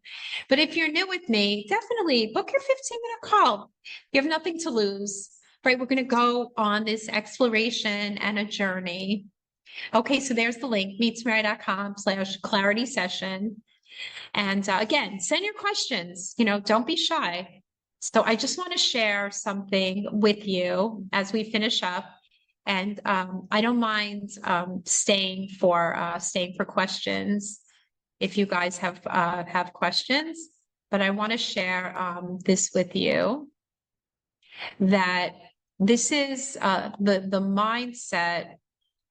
But if you're new with me, definitely book your 15-minute call. You have nothing to lose, right? We're going to go on this exploration and a journey. Okay, so there's the link, meettomary.com/clarity session. And again, send your questions, you know, don't be shy. So I just want to share something with you as we finish up. And I don't mind staying for questions if you guys have questions. But I want to share this with you, that this is the mindset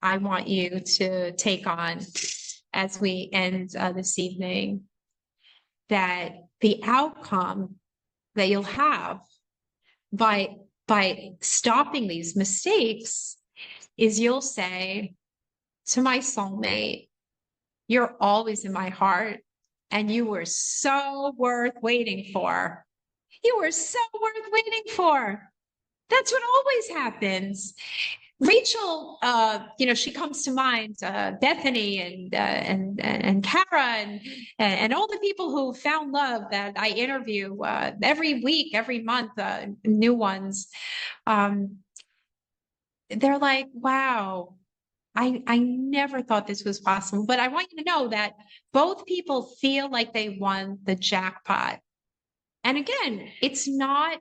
I want you to take on as we end this evening, that the outcome that you'll have by stopping these mistakes is you'll say to my soulmate, you're always in my heart and you were so worth waiting for. You were so worth waiting for. That's what always happens. Rachel, you know, she comes to mind, Bethany and Kara and all the people who found love that I interview every week, every month, new ones. they're like, wow, I never thought this was possible. But I want you to know that both people feel like they won the jackpot. And again, it's not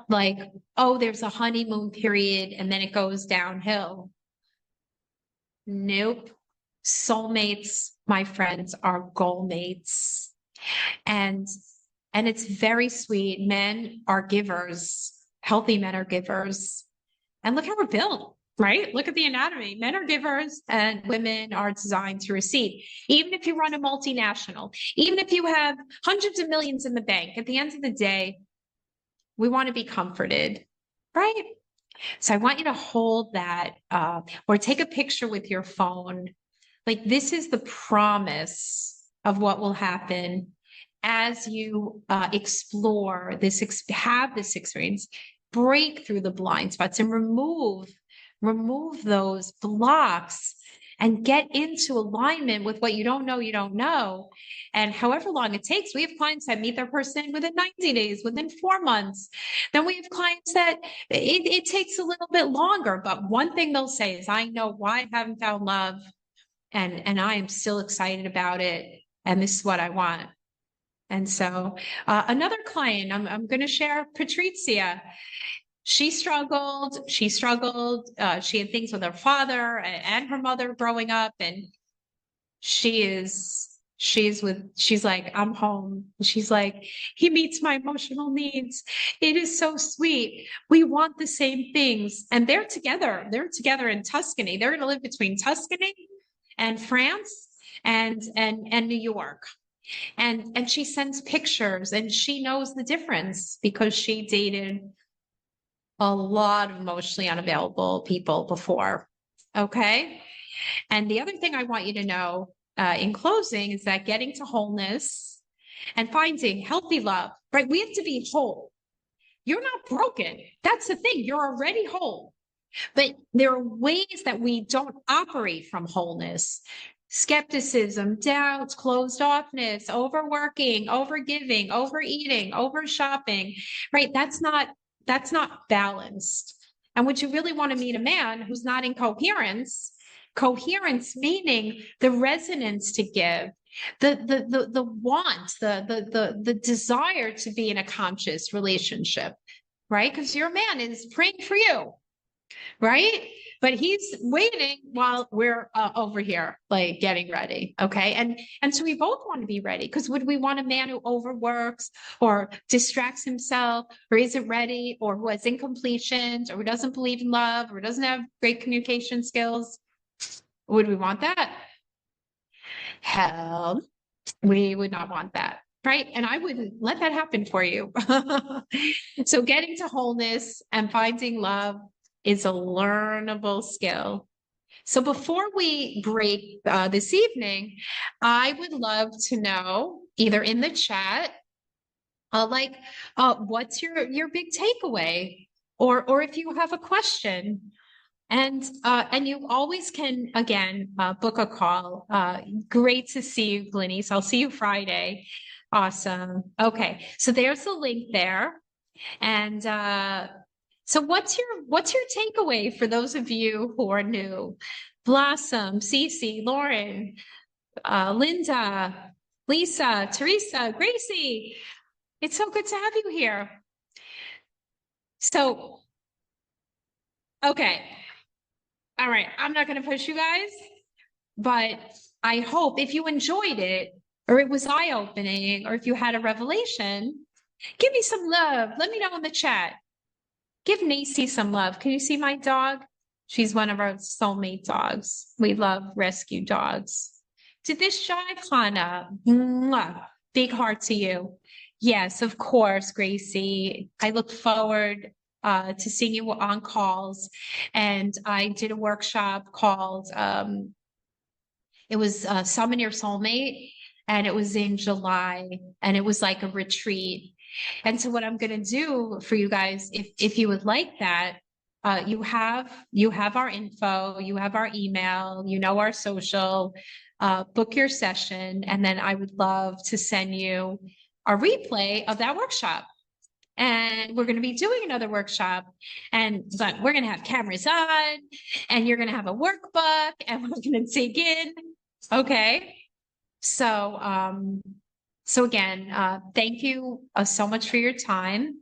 like, oh, there's a honeymoon period and then it goes downhill. Nope. Soulmates, my friends, are goal mates. And it's very sweet. Men are givers. Healthy men are givers. And look how we're built, right? Look at the anatomy. Men are givers and women are designed to receive. Even if you run a multinational, even if you have hundreds of millions in the bank, at the end of the day, we want to be comforted, right? So I want you to hold that or take a picture with your phone. Like, this is the promise of what will happen as you explore this, have this experience, break through the blind spots and remove those blocks and get into alignment with what you don't know. And however long it takes, we have clients that meet their person within 90 days, within 4 months. Then we have clients that it takes a little bit longer. But one thing they'll say is, I know why I haven't found love, and I am still excited about it. And this is what I want. And so another client, I'm going to share Patrizia. She struggled. She had things with her father and her mother growing up. And she's like, I'm home. She's like, he meets my emotional needs. It is so sweet. We want the same things. And they're together. They're together in Tuscany. They're going to live between Tuscany and France and New York. And she sends pictures and she knows the difference because she dated a lot of emotionally unavailable people before. Okay. And the other thing I want you to know in closing is that getting to wholeness and finding healthy love, right? We have to be whole. You're not broken. That's the thing. You're already whole. But there are ways that we don't operate from wholeness. Skepticism, doubts, closed offness, overworking, overgiving, overeating, overshopping, right? That's not balanced. And would you really want to meet a man who's not in coherence? Coherence meaning the resonance to give, the want, the desire to be in a conscious relationship, right? Because your man is praying for you, right? But he's waiting while we're over here, like getting ready. Okay. And so we both want to be ready, because would we want a man who overworks or distracts himself or isn't ready or who has incompletions or who doesn't believe in love or doesn't have great communication skills? Would we want that? Hell, we would not want that. Right. And I wouldn't let that happen for you. So getting to wholeness and finding love is a learnable skill. So before we break this evening, I would love to know, either in the chat, what's your big takeaway, or if you have a question. And you always can, again, book a call. Great to see you, Glenise. I'll see you Friday. Awesome. Okay, so there's the link there. And so what's your takeaway for those of you who are new? Blossom, Cece, Lauren, Linda, Lisa, Teresa, Gracie. It's so good to have you here. So, okay. All right. I'm not going to push you guys, but I hope if you enjoyed it or it was eye-opening or if you had a revelation, give me some love. Let me know in the chat. Give Nacy some love. Can you see my dog? She's one of our soulmate dogs. We love rescue dogs. To this shy Kana, big heart to you. Yes, of course, Gracie. I look forward to seeing you on calls. And I did a workshop called, it was Summon Your Soulmate, and it was in July, and it was like a retreat. And so what I'm going to do for you guys, if you would like that, you have our info, you have our email, you know our social, book your session, and then I would love to send you a replay of that workshop. and we're going to be doing another workshop, but we're going to have cameras on, and you're going to have a workbook, and we're going to dig in. Okay. So again, thank you so much for your time.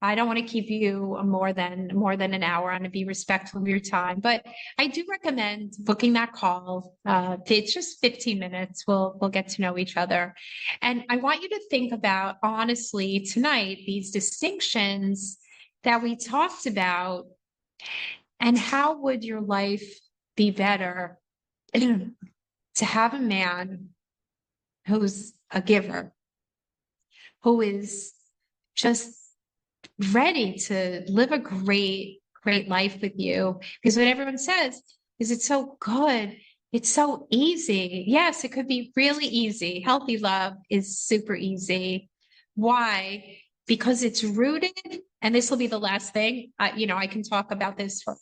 I don't want to keep you more than an hour. I want to be respectful of your time, but I do recommend booking that call. It's just 15 minutes. We'll get to know each other, and I want you to think about honestly tonight these distinctions that we talked about, and how would your life be better to have a man who's a giver, who is just ready to live a great life with you. Because what everyone says is it's so good. It's so easy. Yes, it could be really easy. Healthy love is super easy. Why? Because it's rooted, and this will be the last thing. I can talk about this for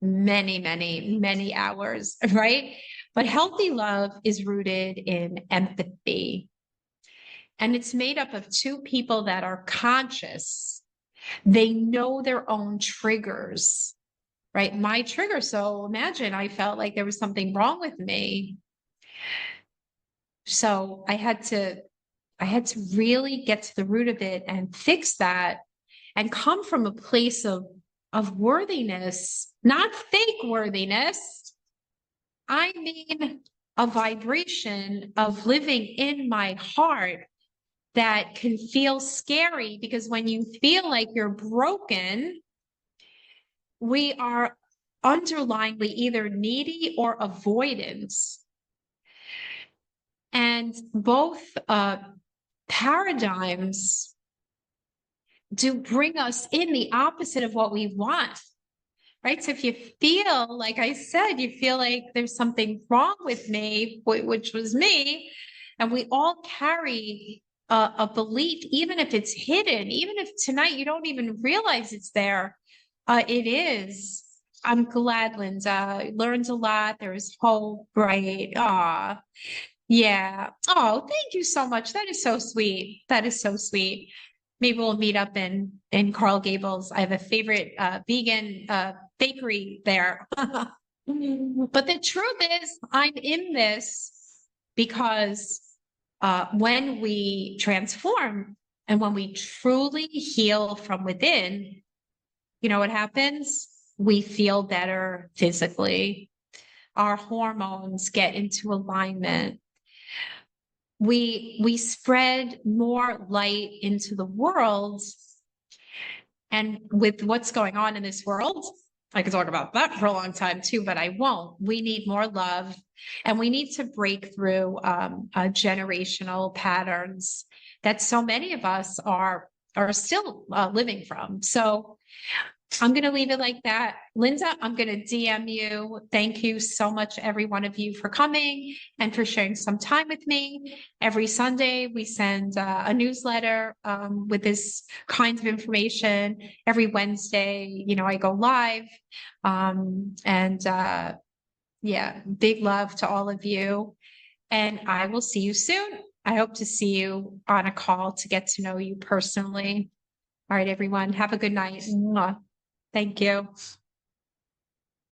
many hours, right? But healthy love is rooted in empathy. And it's made up of two people that are conscious. They know their own triggers, right? My trigger. So imagine I felt like there was something wrong with me. So I had to really get to the root of it and fix that, and come from a place of worthiness, not fake worthiness. I mean, a vibration of living in my heart that can feel scary, because when you feel like you're broken, we are underlyingly either needy or avoidance. And both paradigms do bring us in the opposite of what we want, right? So if you feel, like I said, you feel like there's something wrong with me, which was me, and we all carry a belief, even if it's hidden, even if tonight you don't even realize it's there, it is. I'm glad, Linda. Learned a lot. There is hope, right? Yeah. Oh, thank you so much. That is so sweet. That is so sweet. Maybe we'll meet up in Coral Gables. I have a favorite vegan bakery there. But the truth is, I'm in this because when we transform and when we truly heal from within, you know what happens? We feel better physically. Our hormones get into alignment. We spread more light into the world. And with what's going on in this world, I could talk about that for a long time too, but I won't. We need more love, and we need to break through generational patterns that so many of us are still living from. So I'm going to leave it like that. Linda, I'm going to DM you. Thank you so much, every one of you, for coming and for sharing some time with me. Every Sunday, we send a newsletter with this kind of information. Every Wednesday, I go live. Yeah, big love to all of you. And I will see you soon. I hope to see you on a call to get to know you personally. All right, everyone. Have a good night. Mwah. Thank you.